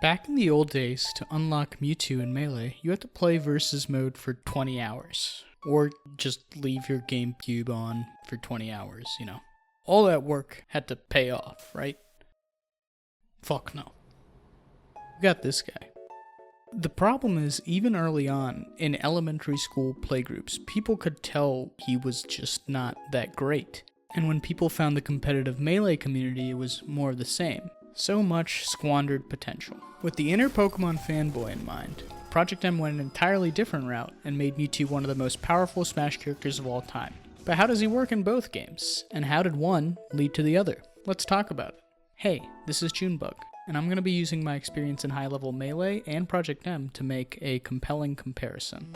Back in the old days, to unlock Mewtwo in Melee, you had to play versus mode for 20 hours. Or just leave your GameCube on for 20 hours, All that work had to pay off, right? Fuck no. We got this guy. The problem is, even early on, in elementary school playgroups, people could tell he was just not that great. And when people found the competitive Melee community, it was more of the same. So much squandered potential. With the inner Pokemon fanboy in mind, Project M went an entirely different route and made Mewtwo one of the most powerful Smash characters of all time. But how does he work in both games? And how did one lead to the other? Let's talk about it. Hey, this is Junebug, and I'm going to be using my experience in high-level Melee and Project M to make a compelling comparison.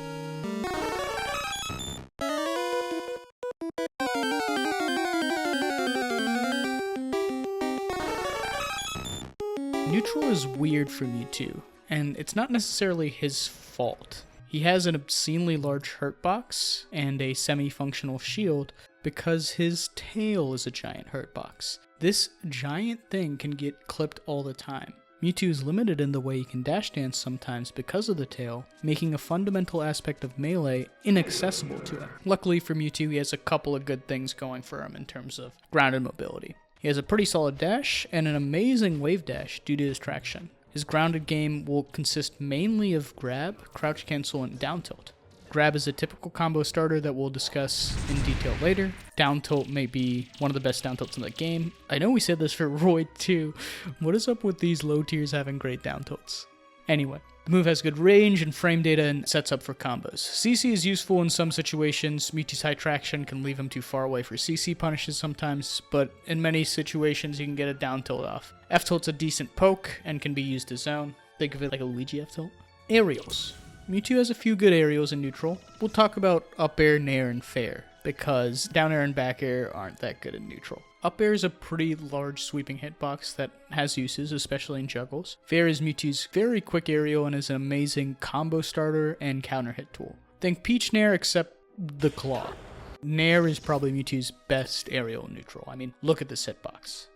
Neutral is weird for Mewtwo, and it's not necessarily his fault. He has an obscenely large hurt box and a semi-functional shield because his tail is a giant hurt box. This giant thing can get clipped all the time. Mewtwo is limited in the way he can dash dance sometimes because of the tail, making a fundamental aspect of Melee inaccessible to him. Luckily for Mewtwo, he has a couple of good things going for him in terms of grounded mobility. He has a pretty solid dash and an amazing wave dash due to his traction. His grounded game will consist mainly of grab, crouch cancel, and down tilt. Grab is a typical combo starter that we'll discuss in detail later. Down tilt may be one of the best down tilts in the game. I know we said this for Roy too. What is up with these low tiers having great down tilts? Anyway, the move has good range and frame data and sets up for combos. CC is useful in some situations. Mewtwo's high traction can leave him too far away for CC punishes sometimes, but in many situations you can get a down tilt off. F tilt's a decent poke and can be used to zone. Think of it like a Luigi F tilt. Aerials. Mewtwo has a few good aerials in neutral. We'll talk about up air, nair, and fair, because down air and back air aren't that good in neutral. Up air is a pretty large sweeping hitbox that has uses, especially in juggles. Fair is Mewtwo's very quick aerial and is an amazing combo starter and counter hit tool. Think Peach Nair except the claw. Nair is probably Mewtwo's best aerial in neutral. I mean, look at this hitbox.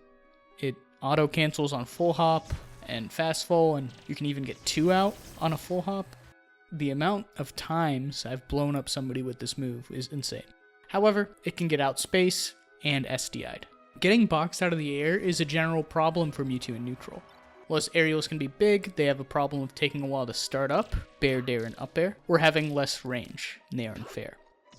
It auto cancels on full hop and fast fall, and you can even get 2 out on a full hop. The amount of times I've blown up somebody with this move is insane. However, it can get out space and SDI'd. Getting boxed out of the air is a general problem for Mewtwo in neutral. Whilst aerials can be big, they have a problem of taking a while to start up, bair, dair, and up air, or having less range, nair and fair.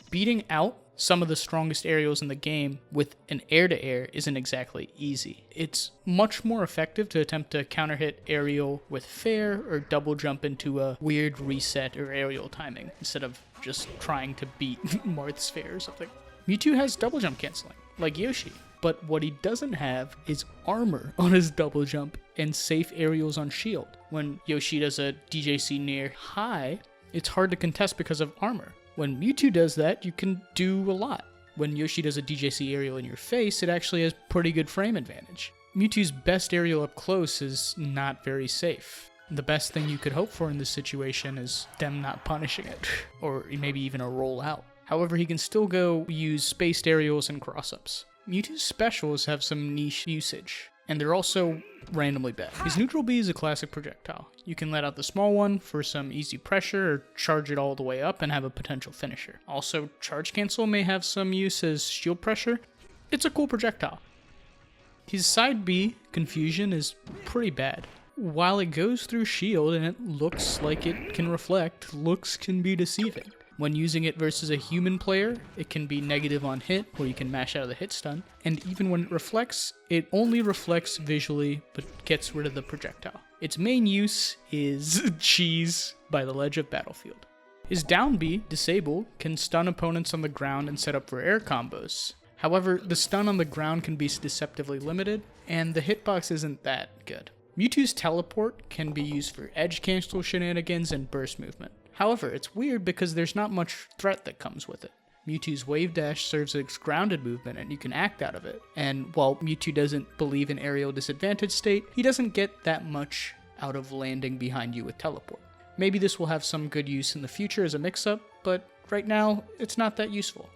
Beating out some of the strongest aerials in the game with an air-to-air isn't exactly easy. It's much more effective to attempt to counter-hit aerial with fair or double jump into a weird reset or aerial timing instead of just trying to beat Marth's fair or something. Mewtwo has double jump canceling, like Yoshi, but what he doesn't have is armor on his double jump and safe aerials on shield. When Yoshi does a DJC near high, it's hard to contest because of armor. When Mewtwo does that, you can do a lot. When Yoshi does a DJC aerial in your face, it actually has pretty good frame advantage. Mewtwo's best aerial up close is not very safe. The best thing you could hope for in this situation is them not punishing it, or maybe even a roll out. However, he can still go use spaced aerials and cross-ups. Mewtwo's specials have some niche usage, and they're also randomly bad. His neutral B is a classic projectile. You can let out the small one for some easy pressure or charge it all the way up and have a potential finisher. Also, charge cancel may have some use as shield pressure. It's a cool projectile. His side B, confusion, is pretty bad. While it goes through shield and it looks like it can reflect, looks can be deceiving. When using it versus a human player, it can be negative on hit, where you can mash out of the hit stun, and even when it reflects, it only reflects visually, but gets rid of the projectile. Its main use is cheese by the ledge of Battlefield. His down B, disabled, can stun opponents on the ground and set up for air combos. However, the stun on the ground can be deceptively limited, and the hitbox isn't that good. Mewtwo's teleport can be used for edge cancel shenanigans and burst movement. However, it's weird because there's not much threat that comes with it. Mewtwo's wave dash serves as grounded movement and you can act out of it. And while Mewtwo doesn't believe in aerial disadvantage state, he doesn't get that much out of landing behind you with teleport. Maybe this will have some good use in the future as a mix-up, but right now, it's not that useful.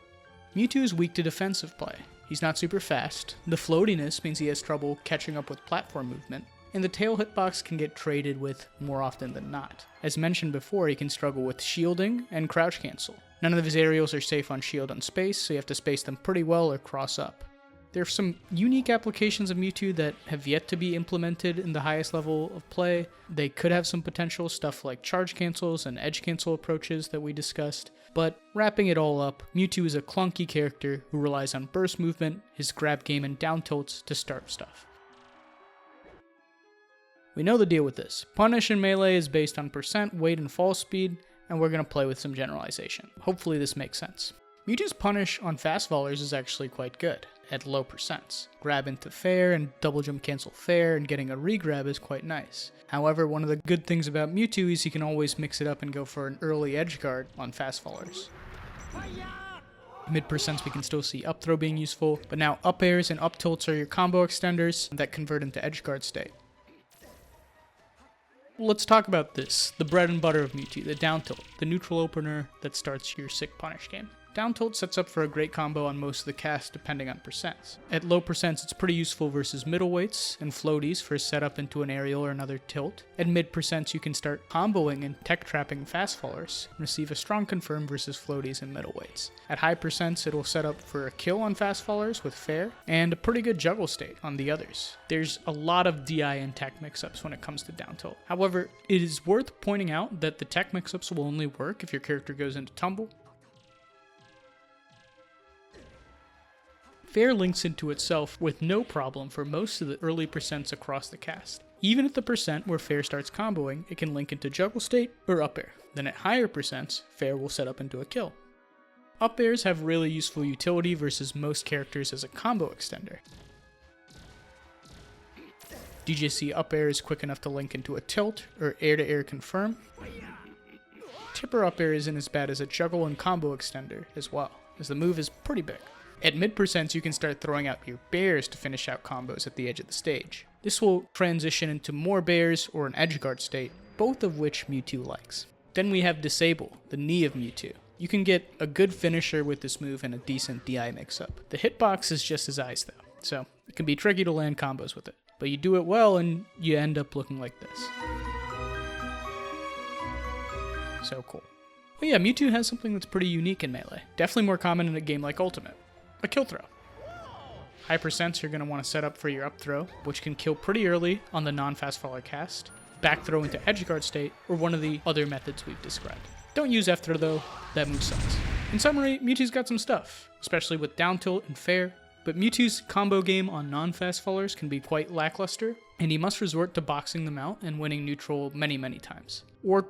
Mewtwo is weak to defensive play. He's not super fast. The floatiness means he has trouble catching up with platform movement. and the tail hitbox can get traded with more often than not. As mentioned before, he can struggle with shielding and crouch cancel. None of his aerials are safe on shield and space, so you have to space them pretty well or cross up. There are some unique applications of Mewtwo that have yet to be implemented in the highest level of play. They could have some potential, stuff like charge cancels and edge cancel approaches that we discussed. But wrapping it all up, Mewtwo is a clunky character who relies on burst movement, his grab game, and down tilts to start stuff. We know the deal with this. Punish in Melee is based on percent, weight, and fall speed, and we're going to play with some generalization. Hopefully this makes sense. Mewtwo's punish on fast fallers is actually quite good, at low percents. Grab into fair and double jump cancel fair, and getting a regrab is quite nice. However, one of the good things about Mewtwo is he can always mix it up and go for an early edge guard on fast fallers. Mid percents we can still see up throw being useful, but now up airs and up tilts are your combo extenders that convert into edge guard state. Let's talk about this, the bread and butter of Mewtwo, the down tilt, the neutral opener that starts your sick punish game. Down tilt sets up for a great combo on most of the cast depending on percents. At low percents it's pretty useful versus middleweights and floaties for a setup into an aerial or another tilt. At mid percents you can start comboing and tech trapping fast fallers and receive a strong confirm versus floaties and middleweights. At high percents it'll set up for a kill on fast fallers with fair and a pretty good juggle state on the others. There's a lot of DI and tech mix-ups when it comes to down tilt. However, it is worth pointing out that the tech mix-ups will only work if your character goes into tumble. Fair links into itself with no problem for most of the early percents across the cast. Even at the percent where fair starts comboing, it can link into juggle state or up air. Then at higher percents, fair will set up into a kill. Up airs have really useful utility versus most characters as a combo extender. DJC up air is quick enough to link into a tilt or air to air confirm. Tipper up air isn't as bad as a juggle and combo extender as well, as the move is pretty big. At mid percents, you can start throwing out your bears to finish out combos at the edge of the stage. This will transition into more bears or an edge guard state, both of which Mewtwo likes. Then we have Disable, the knee of Mewtwo. You can get a good finisher with this move and a decent DI mix-up. The hitbox is just his eyes though, so it can be tricky to land combos with it. But you do it well and you end up looking like this. So cool. But yeah, Mewtwo has something that's pretty unique in Melee. Definitely more common in a game like Ultimate. A kill throw. High percents you're going to want to set up for your up throw, which can kill pretty early on the non-fast faller cast, back throw into edge guard state, or one of the other methods we've described. Don't use F throw though, that move sucks. In summary, Mewtwo's got some stuff, especially with down tilt and fair, but Mewtwo's combo game on non-fast fallers can be quite lackluster, and he must resort to boxing them out and winning neutral many times, or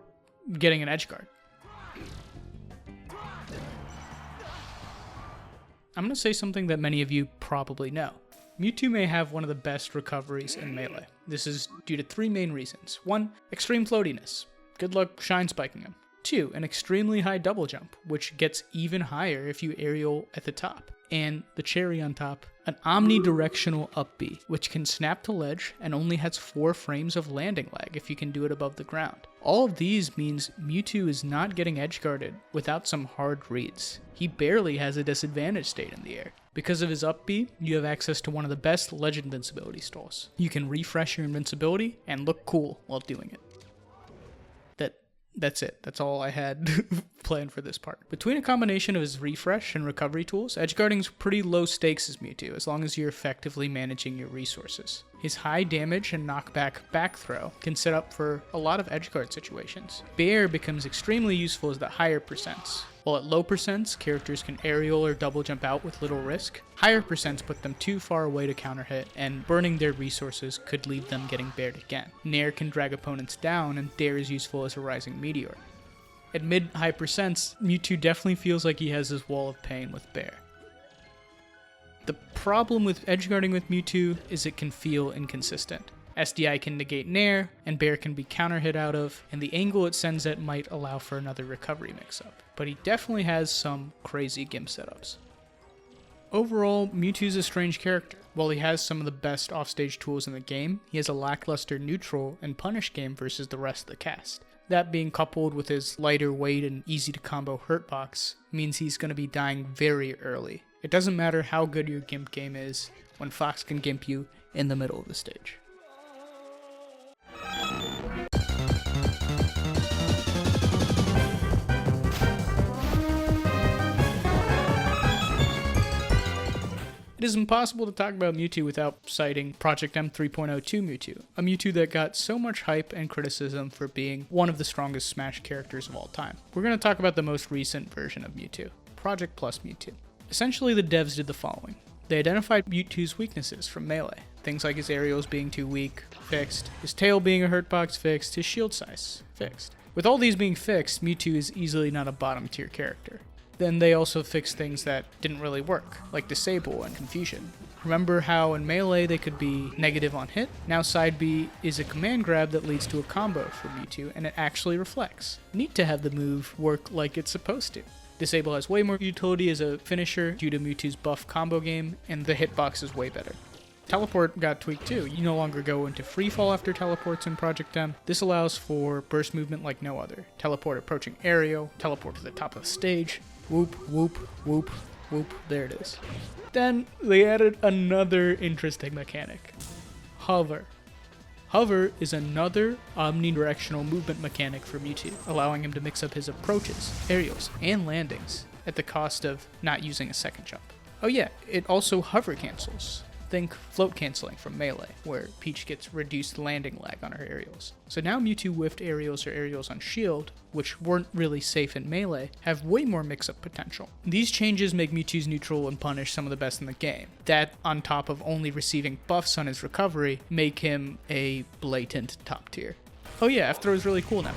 getting an edge guard. I'm going to say something that many of you probably know. Mewtwo may have one of the best recoveries in Melee. This is due to three main reasons. 1, extreme floatiness. Good luck shine spiking him. 2, an extremely high double jump, which gets even higher if you aerial at the top. And the cherry on top, an omnidirectional up B, which can snap to ledge and only has 4 frames of landing lag if you can do it above the ground. All of these means Mewtwo is not getting edge guarded without some hard reads. He barely has a disadvantage state in the air. Because of his up B, you have access to one of the best legend invincibility stalls. You can refresh your invincibility and look cool while doing it. That's it. That's all I had planned for this part. Between a combination of his refresh and recovery tools, edgeguarding's pretty low stakes as Mewtwo, as long as you're effectively managing your resources. His high damage and knockback back throw can set up for a lot of edgeguard situations. Bear becomes extremely useful as the higher percents. While at low percents, characters can aerial or double jump out with little risk. Higher percents put them too far away to counter hit, and burning their resources could leave them getting bared again. Nair can drag opponents down, and Dare is useful as a rising meteor. At mid-high percents, Mewtwo definitely feels like he has his wall of pain with Bear. The problem with edgeguarding with Mewtwo is it can feel inconsistent. SDI can negate Nair, and Bear can be counter hit out of, and the angle it sends at might allow for another recovery mix-up. But he definitely has some crazy gimp setups. Overall, Mewtwo's a strange character. While he has some of the best offstage tools in the game, he has a lackluster neutral and punish game versus the rest of the cast. That being coupled with his lighter weight and easy to combo hurtbox means he's going to be dying very early. It doesn't matter how good your gimp game is when Fox can gimp you in the middle of the stage. It is impossible to talk about Mewtwo without citing Project M 3.02 Mewtwo, a Mewtwo that got so much hype and criticism for being one of the strongest Smash characters of all time. We're going to talk about the most recent version of Mewtwo, Project Plus Mewtwo. Essentially, the devs did the following. They identified Mewtwo's weaknesses from Melee. Things like his aerials being too weak, fixed. His tail being a hurtbox, fixed. His shield size, fixed. With all these being fixed, Mewtwo is easily not a bottom tier character. Then they also fixed things that didn't really work, like Disable and Confusion. Remember how in Melee they could be negative on hit? Now Side B is a command grab that leads to a combo for Mewtwo, and it actually reflects. Neat to have the move work like it's supposed to. Disable has way more utility as a finisher due to Mewtwo's buff combo game, and the hitbox is way better. Teleport got tweaked too. You no longer go into free fall after teleports in Project M. This allows for burst movement like no other. Teleport approaching aerial, teleport to the top of the stage, whoop, whoop, whoop, whoop, there it is. Then they added another interesting mechanic. Hover. Hover is another omnidirectional movement mechanic for Mewtwo, allowing him to mix up his approaches, aerials, and landings at the cost of not using a second jump. Oh yeah, it also hover cancels. Think float canceling from Melee, where Peach gets reduced landing lag on her aerials. So now Mewtwo whiffed aerials or aerials on shield, which weren't really safe in Melee, have way more mix-up potential. These changes make Mewtwo's neutral and punish some of the best in the game. That, on top of only receiving buffs on his recovery, make him a blatant top tier. Oh yeah, F-throw is really cool now.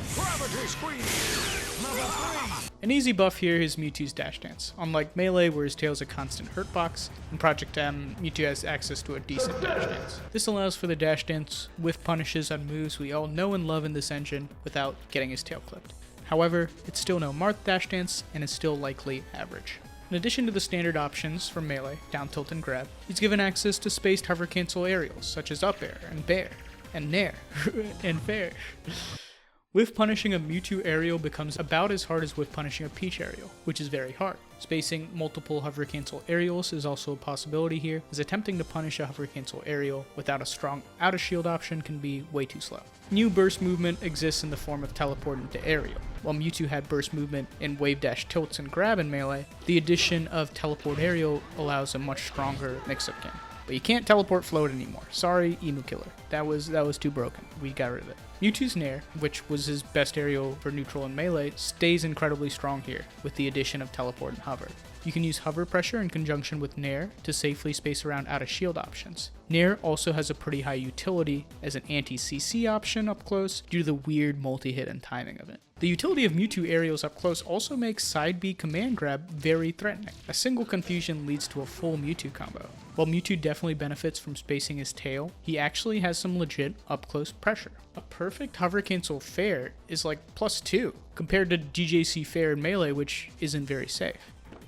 An easy buff here is Mewtwo's dash dance. Unlike Melee, where his tail is a constant hurtbox, in Project M, Mewtwo has access to a decent dash dance. This allows for the dash dance with punishes on moves we all know and love in this engine without getting his tail clipped. However, it's still no Marth dash dance and is still likely average. In addition to the standard options from Melee, down tilt and grab, he's given access to spaced hover cancel aerials such as up air and bear and nair and fair. Whiff punishing a Mewtwo aerial becomes about as hard as whiff punishing a Peach aerial, which is very hard. Spacing multiple hover cancel aerials is also a possibility here, as attempting to punish a hover cancel aerial without a strong out of shield option can be way too slow. New burst movement exists in the form of teleport into aerial. While Mewtwo had burst movement in wave dash tilts and grab in Melee, the addition of teleport aerial allows a much stronger mix-up game. But you can't teleport float anymore. Sorry, Emu Killer. That was too broken. We got rid of it. Mewtwo's Nair, which was his best aerial for neutral and Melee, stays incredibly strong here, with the addition of teleport and hover. You can use hover pressure in conjunction with Nair to safely space around out of shield options. Nair also has a pretty high utility as an anti-CC option up close due to the weird multi-hit and timing of it. The utility of Mewtwo aerials up close also makes side B command grab very threatening. A single confusion leads to a full Mewtwo combo. While Mewtwo definitely benefits from spacing his tail, he actually has some legit up close pressure. A perfect hover cancel fair is like +2 compared to DJC fair in Melee, which isn't very safe.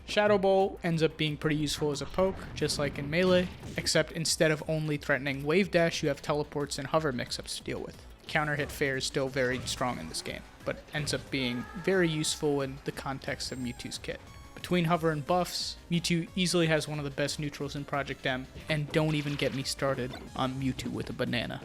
Shadow Ball ends up being pretty useful as a poke, just like in Melee, except instead of only threatening wave dash, you have teleports and hover mix-ups to deal with. Counter hit fair is still very strong in this game, but ends up being very useful in the context of Mewtwo's kit. Between hover and buffs, Mewtwo easily has one of the best neutrals in Project M, and don't even get me started on Mewtwo with a banana.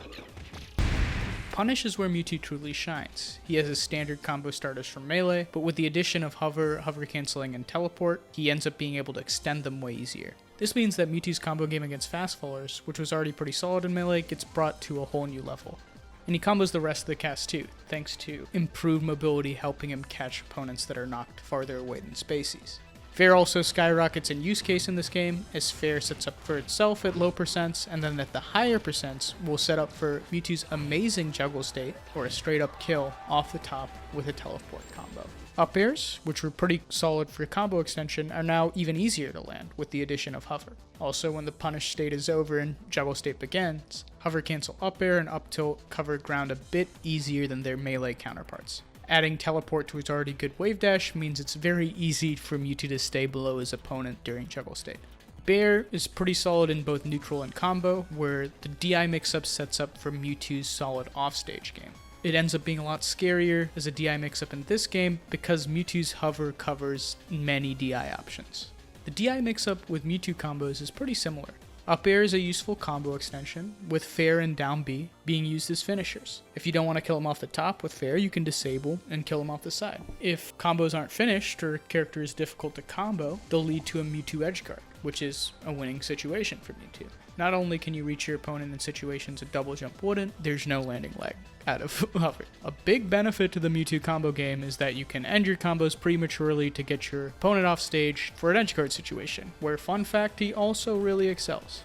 Punish is where Mewtwo truly shines. He has his standard combo starters from Melee, but with the addition of hover canceling, and teleport, he ends up being able to extend them way easier. This means that Mewtwo's combo game against fast fallers, which was already pretty solid in Melee, gets brought to a whole new level. And he combos the rest of the cast too, thanks to improved mobility helping him catch opponents that are knocked farther away than Spaceys. Fair also skyrockets in use case in this game, as Fair sets up for itself at low percents, and then at the higher percents will set up for Mewtwo's amazing juggle state, or a straight up kill off the top with a teleport combo. Up airs, which were pretty solid for combo extension, are now even easier to land with the addition of hover. Also, when the punish state is over and juggle state begins, hover cancel up air and up tilt cover ground a bit easier than their Melee counterparts. Adding teleport to his already good wave dash means it's very easy for Mewtwo to stay below his opponent during juggle state. Bear is pretty solid in both neutral and combo, where the DI mix-up sets up for Mewtwo's solid offstage game. It ends up being a lot scarier as a DI mix-up in this game because Mewtwo's hover covers many DI options. The DI mix-up with Mewtwo combos is pretty similar. Up air is a useful combo extension, with fair and down B being used as finishers. If you don't want to kill him off the top with fair, you can disable and kill him off the side. If combos aren't finished or a character is difficult to combo, they'll lead to a Mewtwo edgeguard. which is a winning situation for Mewtwo. Not only can you reach your opponent in situations a double jump wouldn't, there's no landing lag out of hover. A big benefit to the Mewtwo combo game is that you can end your combos prematurely to get your opponent off stage for an edge guard situation, where fun fact, he also really excels.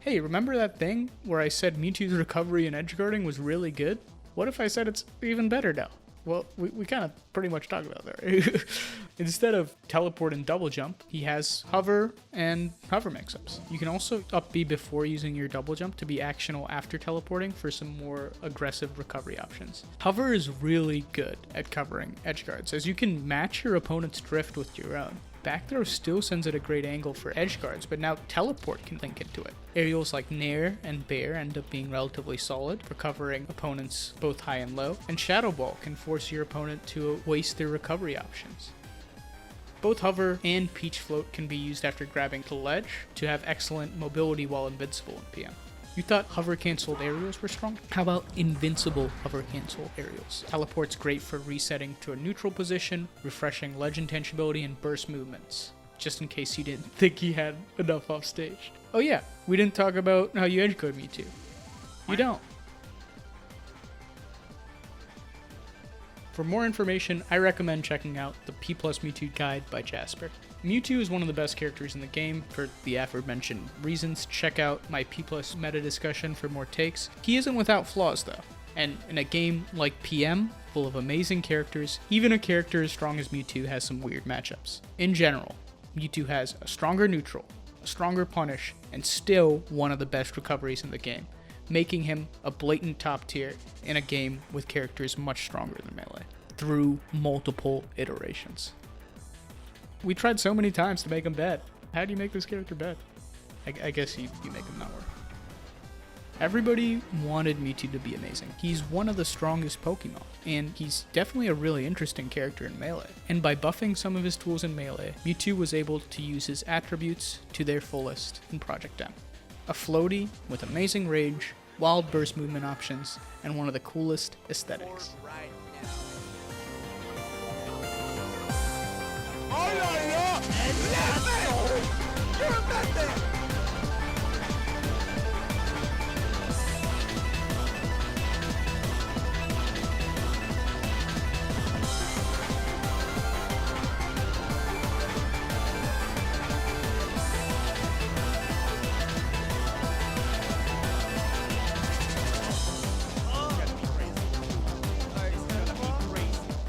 Hey, remember that thing where I said Mewtwo's recovery and edge guarding was really good? What if I said it's even better now? Well, we kind of pretty much talked about that, right? Instead of teleport and double jump, he has hover and hover mix-ups. You can also up B before using your double jump to be actional after teleporting for some more aggressive recovery options. Hover is really good at covering edge guards, as you can match your opponent's drift with your own. Back throw still sends at a great angle for edge guards, but now teleport can link into it. Aerials like Nair and Bear end up being relatively solid for covering opponents both high and low, and Shadow Ball can force your opponent to waste their recovery options. Both Hover and Peach Float can be used after grabbing the ledge to have excellent mobility while invincible in PM. You thought hover canceled aerials were strong? How about invincible hover cancel aerials? Teleport's great for resetting to a neutral position, refreshing ledge intangibility, and burst movements. Just in case you didn't think he had enough off stage. Oh yeah, we didn't talk about how you edge guard Mewtwo. You don't. For more information, I recommend checking out the P+ Mewtwo Guide by Jasper. Mewtwo is one of the best characters in the game. For the aforementioned reasons, check out my P+ meta discussion for more takes. He isn't without flaws though, and in a game like PM, full of amazing characters, even a character as strong as Mewtwo has some weird matchups. In general, Mewtwo has a stronger neutral, a stronger punish, and still one of the best recoveries in the game, making him a blatant top tier in a game with characters much stronger than Melee, through multiple iterations. We tried so many times to make him bad. How do you make this character bad? I guess you make him not work. Everybody wanted Mewtwo to be amazing. He's one of the strongest Pokemon, and he's definitely a really interesting character in Melee. And by buffing some of his tools in Melee, Mewtwo was able to use his attributes to their fullest in Project M. A floaty with amazing rage, wild burst movement options, and one of the coolest aesthetics.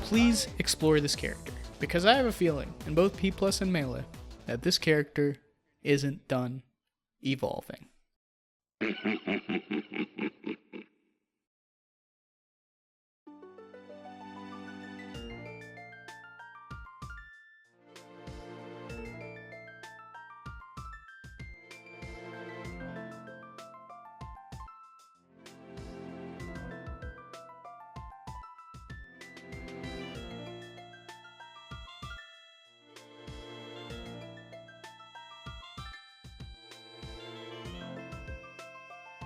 Please explore this character, because I have a feeling, in both P+ and Melee, that this character isn't done evolving.